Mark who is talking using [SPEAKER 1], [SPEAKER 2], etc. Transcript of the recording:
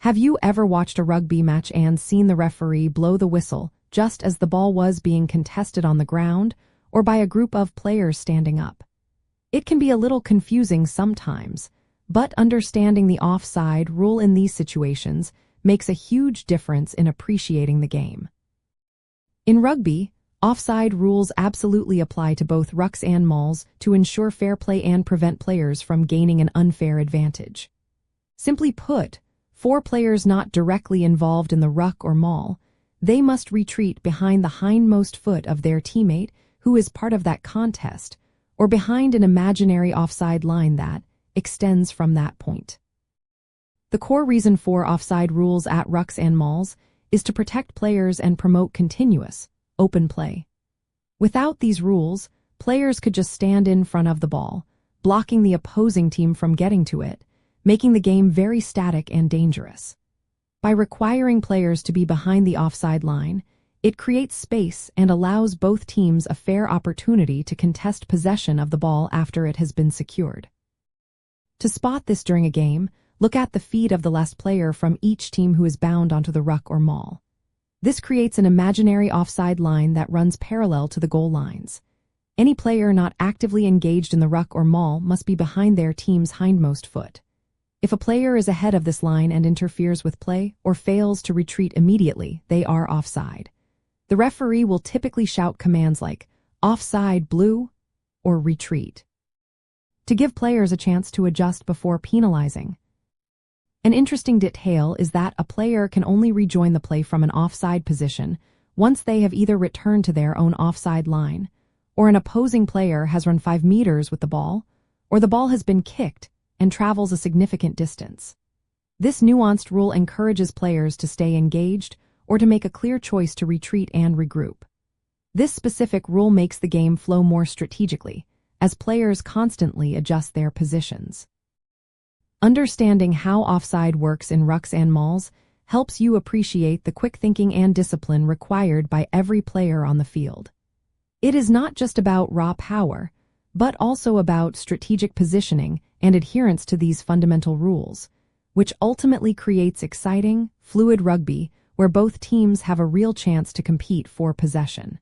[SPEAKER 1] Have you ever watched a rugby match and seen the referee blow the whistle just as the ball was being contested on the ground or by a group of players standing up? It can be a little confusing sometimes, but understanding the offside rule in these situations makes a huge difference in appreciating the game. In rugby, offside rules absolutely apply to both rucks and mauls to ensure fair play and prevent players from gaining an unfair advantage. Simply put, for players not directly involved in the ruck or maul, they must retreat behind the hindmost foot of their teammate who is part of that contest, or behind an imaginary offside line that extends from that point. The core reason for offside rules at rucks and mauls is to protect players and promote continuous, open play. Without these rules, players could just stand in front of the ball, blocking the opposing team from getting to it, making the game very static and dangerous. By requiring players to be behind the offside line, it creates space and allows both teams a fair opportunity to contest possession of the ball after it has been secured. To spot this during a game, look at the feet of the last player from each team who is bound onto the ruck or maul. This creates an imaginary offside line that runs parallel to the goal lines. Any player not actively engaged in the ruck or maul must be behind their team's hindmost foot. If a player is ahead of this line and interferes with play or fails to retreat immediately, they are offside. The referee will typically shout commands like offside blue or retreat to give players a chance to adjust before penalizing. An interesting detail is that a player can only rejoin the play from an offside position once they have either returned to their own offside line, or an opposing player has run 5 meters with the ball, or the ball has been kicked and travels a significant distance. This nuanced rule encourages players to stay engaged or to make a clear choice to retreat and regroup. This specific rule makes the game flow more strategically, as players constantly adjust their positions. Understanding how offside works in rucks and mauls helps you appreciate the quick thinking and discipline required by every player on the field. It is not just about raw power, but also about strategic positioning and adherence to these fundamental rules, which ultimately creates exciting, fluid rugby where both teams have a real chance to compete for possession.